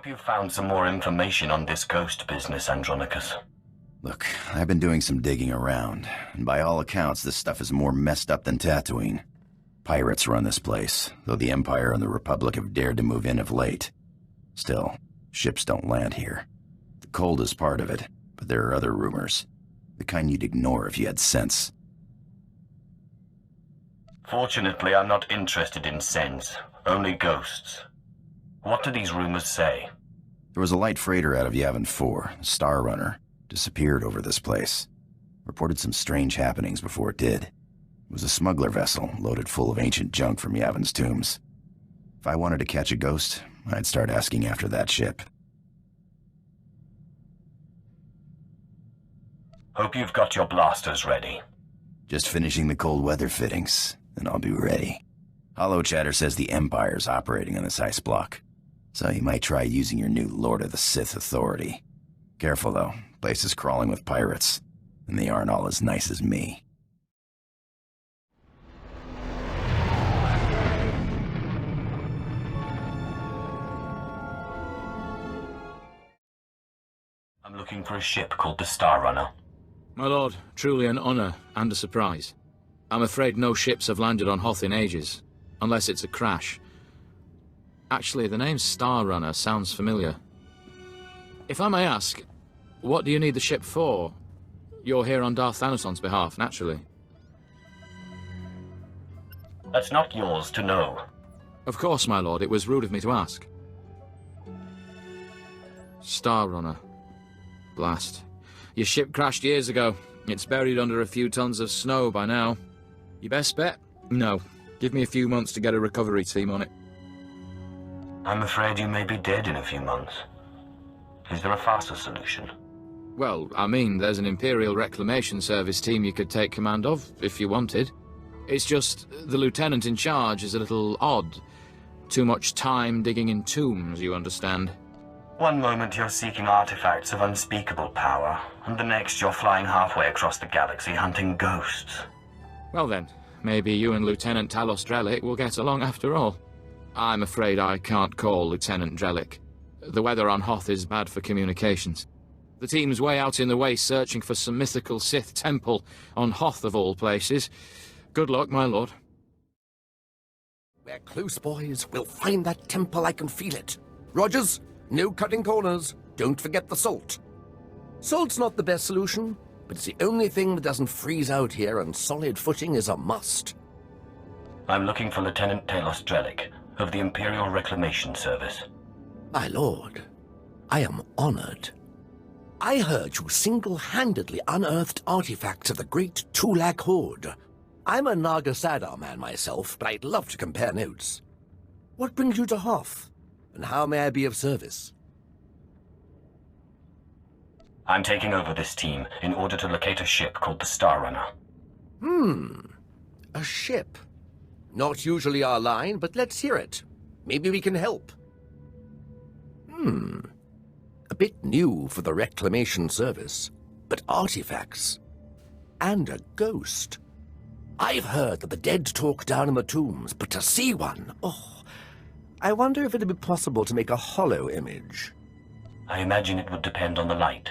Hope you've found some more information on this ghost business, Andronicus. Look, I've been doing some digging around, and by all accounts, this stuff is more messed up than Tatooine. Pirates run this place, though the Empire and the Republic have dared to move in of late. Still, ships don't land here. The cold is part of it, but there are other rumors. The kind you'd ignore if you had sense. Fortunately, I'm not interested in sense, only ghosts. What do these rumors say? There was a light freighter out of Yavin 4, the Star Runner, disappeared over this place. Reported some strange happenings before it did. It was a smuggler vessel loaded full of ancient junk from Yavin's tombs. If I wanted to catch a ghost, I'd start asking after that ship. Hope you've got your blasters ready. Just finishing the cold weather fittings, and I'll be ready. Hollow Chatter says the Empire's operating on this ice block, so you might try using your new Lord of the Sith authority. Careful, though. Place is crawling with pirates, and they aren't all as nice as me. I'm looking for a ship called the Star Runner. My lord, truly an honor and a surprise. I'm afraid no ships have landed on Hoth in ages, unless it's a crash. Actually, the name Star Runner sounds familiar. If I may ask, what do you need the ship for? You're here on Darth Thanoson's behalf, naturally. That's not yours to know. Of course, my lord, it was rude of me to ask. Star Runner. Blast. Your ship crashed years ago. It's buried under a few tons of snow by now. Your best bet? No. Give me a few months to get a recovery team on it. I'm afraid you may be dead in a few months. Is there a faster solution? Well, I mean, there's an Imperial Reclamation Service team you could take command of, if you wanted. It's just, the lieutenant in charge is a little odd. Too much time digging in tombs, you understand. One moment you're seeking artifacts of unspeakable power, and the next you're flying halfway across the galaxy hunting ghosts. Well then, maybe you and Lieutenant Talos Drellick will get along after all. I'm afraid I can't call Lieutenant Drellick. The weather on Hoth is bad for communications. The team's way out in the waste searching for some mythical Sith temple on Hoth of all places. Good luck, my lord. We're close, boys. We'll find that temple, I can feel it. Rogers, no cutting corners. Don't forget the salt. Salt's not the best solution, but it's the only thing that doesn't freeze out here, and solid footing is a must. I'm looking for Lieutenant Talos Drellick of the Imperial Reclamation Service. My lord, I am honored. I heard you single-handedly unearthed artifacts of the great Tulak Horde. I'm a Naga Sadar man myself, but I'd love to compare notes. What brings you to Hoth, and how may I be of service? I'm taking over this team in order to locate a ship called the Star Runner. A ship. Not usually our line, but let's hear it. Maybe we can help. A bit new for the Reclamation Service, but artifacts. And a ghost. I've heard that the dead talk down in the tombs, but to see one, oh, I wonder if it'd be possible to make a hollow image. I imagine it would depend on the light.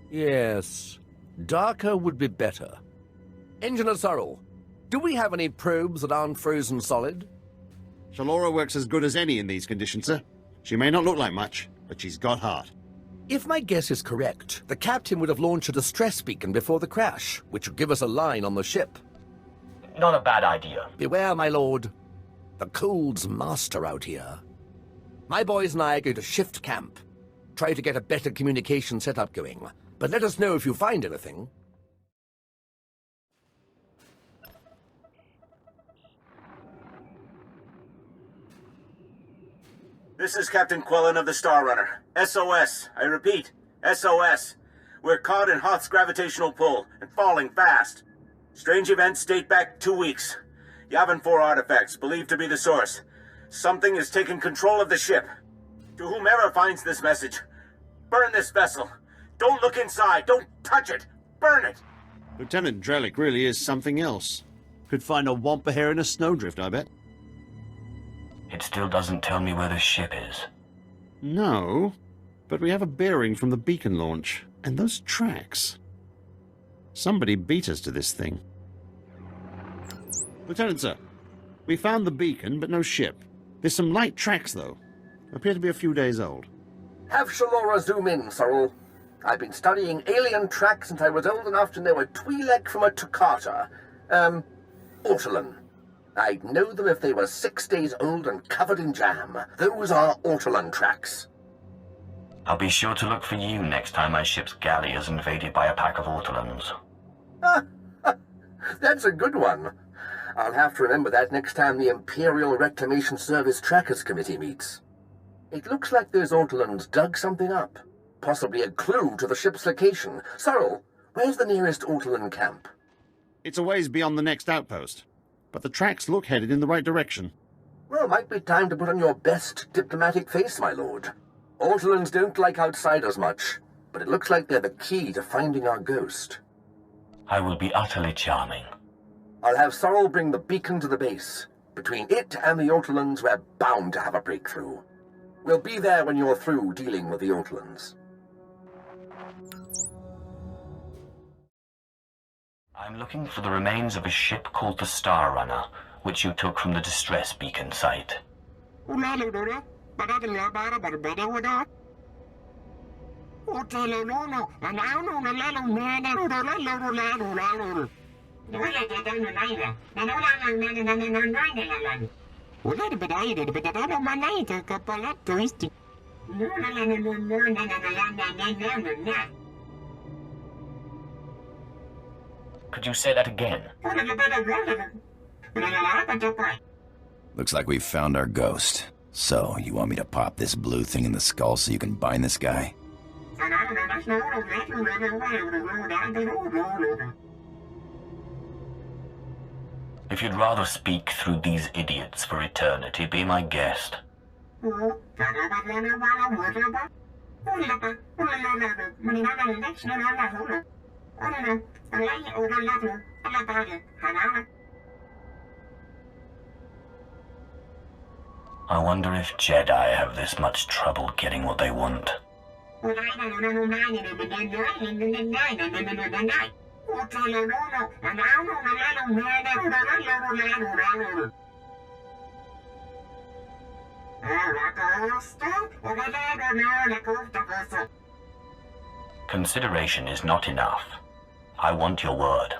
Yes, darker would be better. Engineer Sorrel, do we have any probes that aren't frozen solid? Shalora works as good as any in these conditions, sir. She may not look like much, but she's got heart. If my guess is correct, the captain would have launched a distress beacon before the crash, which would give us a line on the ship. Not a bad idea. Beware, my lord. The cold's master out here. My boys and I are going to shift camp. Try to get a better communication setup going. But let us know if you find anything. This is Captain Quillen of the Star Runner. SOS. I repeat, SOS. We're caught in Hoth's gravitational pull and falling fast. Strange events date back 2 weeks. Yavin 4 artifacts, believed to be the source. Something has taken control of the ship. To whomever finds this message, burn this vessel. Don't look inside. Don't touch it. Burn it. Lieutenant Drellick really is something else. Could find a wampa hair in a snowdrift, I bet. It still doesn't tell me where the ship is. No, but we have a bearing from the beacon launch, and those tracks. Somebody beat us to this thing. Lieutenant, sir. We found the beacon, but no ship. There's some light tracks, though. Appear to be a few days old. Have Shalora zoom in, Sorrel. I've been studying alien tracks since I was old enough to know a Twi'lek from a Toccata. Ortolan. I'd know them if they were 6 days old and covered in jam. Those are Ortolan tracks. I'll be sure to look for you next time my ship's galley is invaded by a pack of Ortolans. That's a good one. I'll have to remember that next time the Imperial Reclamation Service Trackers Committee meets. It looks like those Ortolans dug something up. Possibly a clue to the ship's location. Sorrel, where's the nearest Ortolan camp? It's a ways beyond the next outpost, but the tracks look headed in the right direction. Well, might be time to put on your best diplomatic face, my lord. Ortolans don't like outsiders much, but it looks like they're the key to finding our ghost. I will be utterly charming. I'll have Sorrel bring the beacon to the base. Between it and the Ortolans, we're bound to have a breakthrough. We'll be there when you're through dealing with the Ortolans. I'm looking for the remains of a ship called the Star Runner, which you took from the distress beacon site. Could you say that again? Looks like we've found our ghost. So, you want me to pop this blue thing in the skull so you can bind this guy? If you'd rather speak through these idiots for eternity, be my guest. I wonder if Jedi have this much trouble getting what they want. Consideration is not enough. I want your word.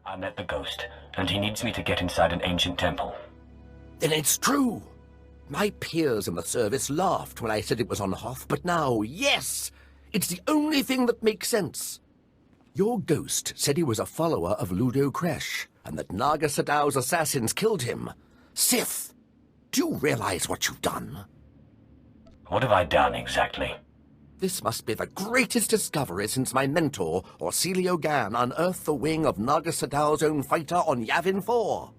I met the ghost, and he needs me to get inside an ancient temple. Then it's true. My peers in the service laughed when I said it was on Hoth, but now, yes! It's the only thing that makes sense. Your ghost said he was a follower of Ludo Kresh, and that Naga Sadow's assassins killed him. Sith, do you realize what you've done? What have I done exactly? This must be the greatest discovery since my mentor, Orsilio Gan, unearthed the wing of Naga Sadow's own fighter on Yavin 4.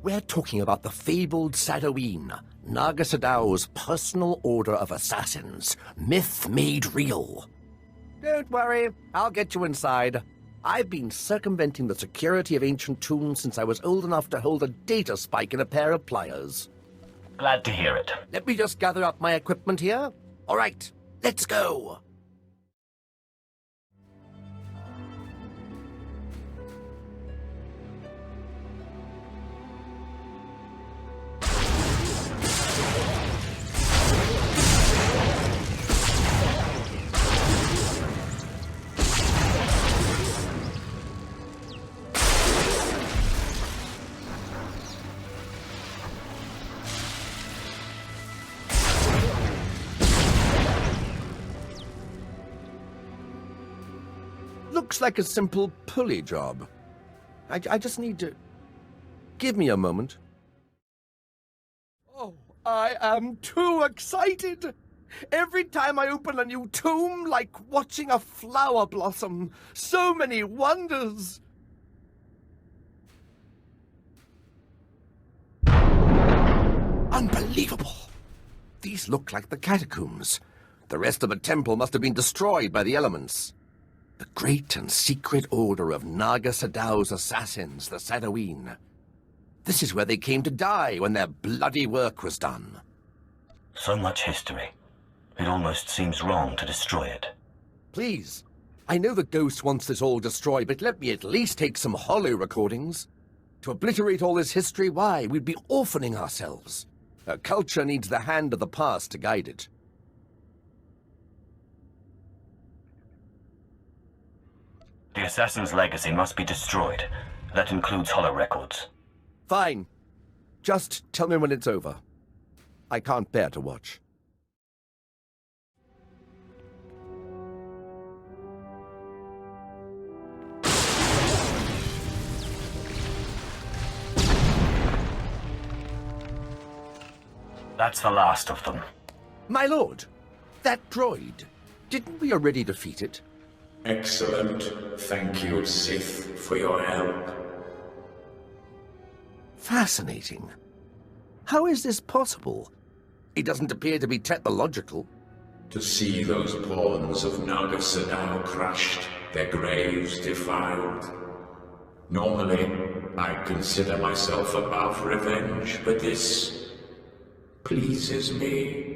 We're talking about the fabled Sadoween, Naga Sadow's personal order of assassins, myth made real. Don't worry, I'll get you inside. I've been circumventing the security of ancient tombs since I was old enough to hold a data spike in a pair of pliers. Glad to hear it. Let me just gather up my equipment here. All right, let's go. Looks like a simple pulley job. I just need to... Give me a moment. Oh, I am too excited! Every time I open a new tomb, like watching a flower blossom. So many wonders. Unbelievable. These look like the catacombs. The rest of the temple must have been destroyed by the elements. The great and secret order of Naga Sadow's assassins, the Sadoween. This is where they came to die when their bloody work was done. So much history. It almost seems wrong to destroy it. Please. I know the ghost wants this all destroyed, but let me at least take some hollow recordings. To obliterate all this history, why, we'd be orphaning ourselves. A culture needs the hand of the past to guide it. The assassin's legacy must be destroyed. That includes hollow records. Fine. Just tell me when it's over. I can't bear to watch. That's the last of them. My lord, that droid, didn't we already defeat it? Excellent. Thank you, Sith, for your help. Fascinating. How is this possible? It doesn't appear to be technological. To see those pawns of Naga Sadow crushed, their graves defiled. Normally, I'd consider myself above revenge, but this pleases me.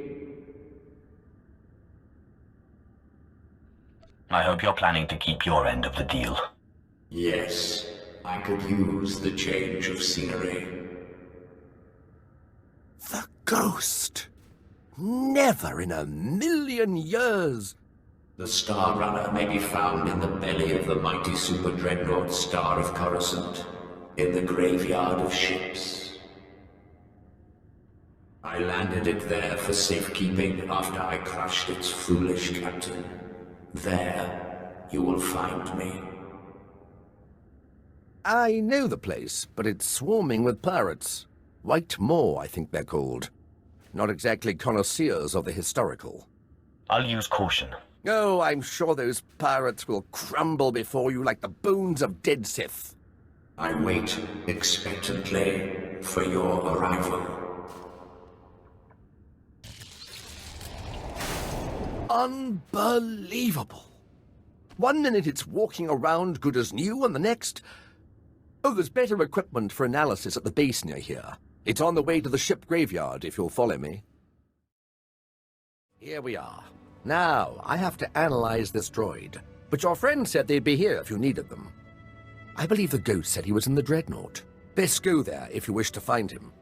I hope you're planning to keep your end of the deal. Yes, I could use the change of scenery. The ghost. Never in a million years. The Star Runner may be found in the belly of the mighty super dreadnought Star of Coruscant, in the graveyard of ships. I landed it there for safekeeping after I crushed its foolish captain. There, you will find me. I know the place, but it's swarming with pirates. White Moor, I think they're called. Not exactly connoisseurs of the historical. I'll use caution. Oh, I'm sure those pirates will crumble before you like the bones of dead Sith. I wait expectantly for your arrival. Unbelievable. One minute it's walking around good as new, and the next... Oh, there's better equipment for analysis at the base near here. It's on the way to the ship graveyard, if you'll follow me. Here we are. Now, I have to analyze this droid. But your friend said they'd be here if you needed them. I believe the ghost said he was in the Dreadnought. Best go there if you wish to find him.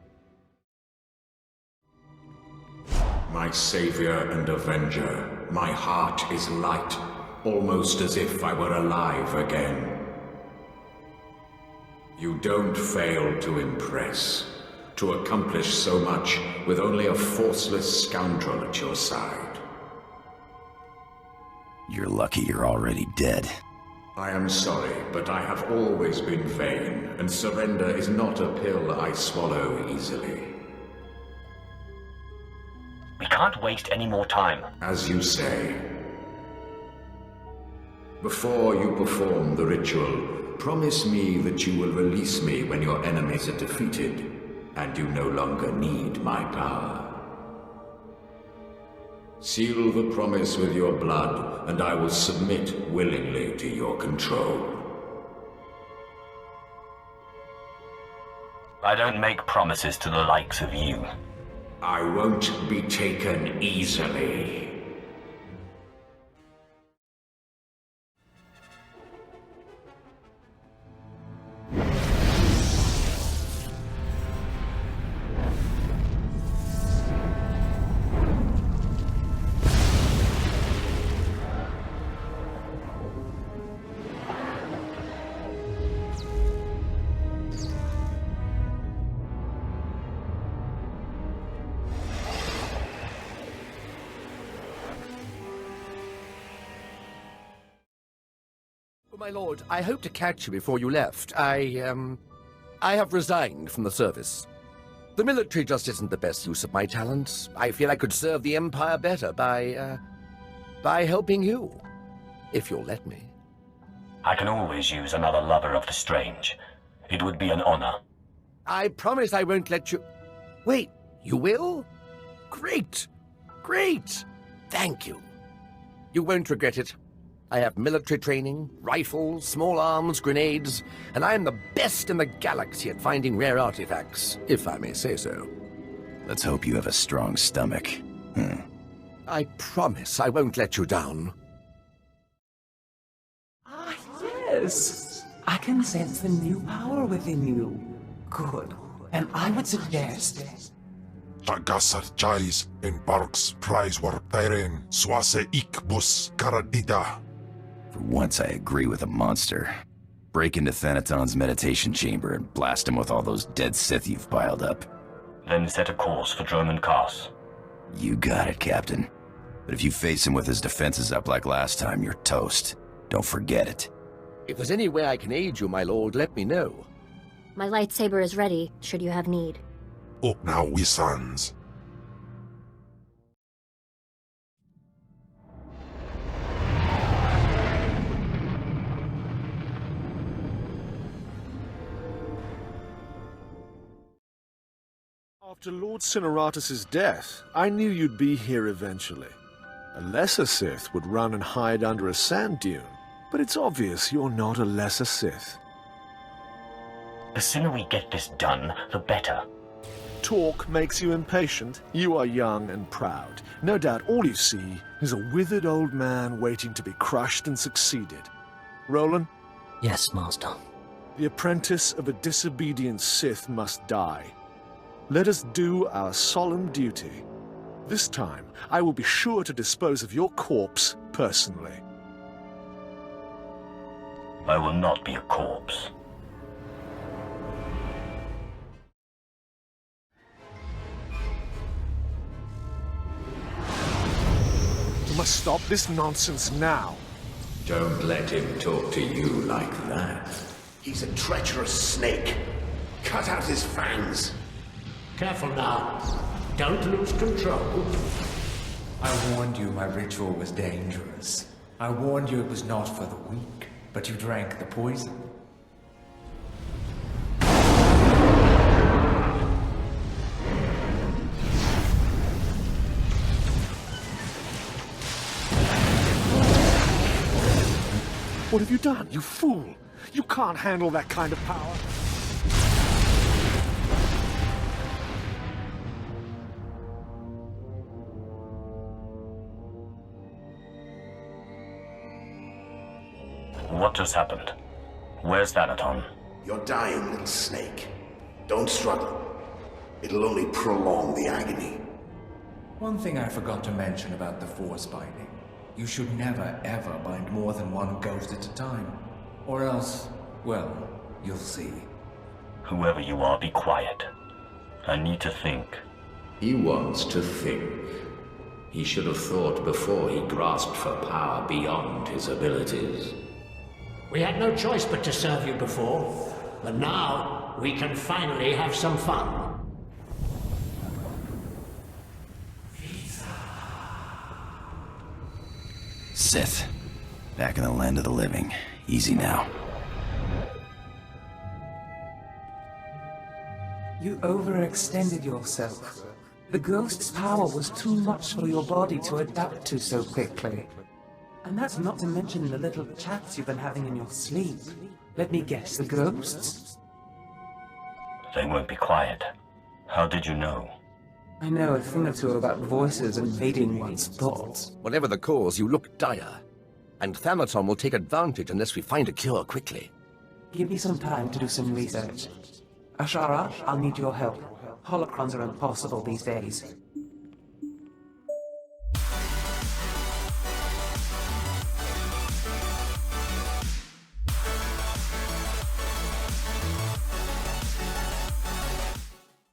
My savior and avenger, my heart is light, almost as if I were alive again. You don't fail to impress, to accomplish so much with only a forceless scoundrel at your side. You're lucky you're already dead. I am sorry, but I have always been vain, and surrender is not a pill I swallow easily. We can't waste any more time. As you say. Before you perform the ritual, promise me that you will release me when your enemies are defeated, and you no longer need my power. Seal the promise with your blood, and I will submit willingly to your control. I don't make promises to the likes of you. I won't be taken easily. My lord, I hope to catch you before you left. I have resigned from the service. The military just isn't the best use of my talents. I feel I could serve the Empire better by helping you. If you'll let me. I can always use another lover of the strange. It would be an honor. I promise I won't let you... Wait, you will? Great! Great! Thank you. You won't regret it. I have military training, rifles, small arms, grenades, and I am the best in the galaxy at finding rare artifacts, if I may say so. Let's hope you have a strong stomach. I promise I won't let you down. Ah, yes! I can sense the new power within you. Good. And I would suggest... Tagasar Chais in Parks Prize war Tyren Swase Ikbus Karadida. For once I agree with a monster. Break into Thanaton's meditation chamber and blast him with all those dead Sith you've piled up. Then set a course for Droman Kaas. You got it, Captain. But if you face him with his defenses up like last time, you're toast. Don't forget it. If there's any way I can aid you, my lord, let me know. My lightsaber is ready, should you have need. Up now, we sons. After Lord Cineratus' death, I knew you'd be here eventually. A lesser Sith would run and hide under a sand dune, but it's obvious you're not a lesser Sith. The sooner we get this done, the better. Talk makes you impatient. You are young and proud. No doubt all you see is a withered old man waiting to be crushed and succeeded. Roland? Yes, Master. The apprentice of a disobedient Sith must die. Let us do our solemn duty. This time, I will be sure to dispose of your corpse personally. I will not be a corpse. You must stop this nonsense now. Don't let him talk to you like that. He's a treacherous snake. Cut out his fangs. Careful now. Don't lose control. I warned you my ritual was dangerous. I warned you it was not for the weak, but you drank the poison. What have you done, you fool? You can't handle that kind of power. What just happened? Where's Thanaton? You're dying, little snake. Don't struggle. It'll only prolong the agony. One thing I forgot to mention about the Force binding. You should never, ever bind more than one ghost at a time. Or else, well, you'll see. Whoever you are, be quiet. I need to think. He wants to think. He should have thought before he grasped for power beyond his abilities. We had no choice but to serve you before, but now we can finally have some fun. Sith. Back in the land of the living. Easy now. You overextended yourself. The ghost's power was too much for your body to adapt to so quickly. And that's not to mention the little chats you've been having in your sleep. Let me guess, the ghosts? They won't be quiet. How did you know? I know a thing or two about voices invading one's thoughts. Whatever the cause, you look dire. And Thanaton will take advantage unless we find a cure quickly. Give me some time to do some research. Ashara, I'll need your help. Holocrons are impossible these days.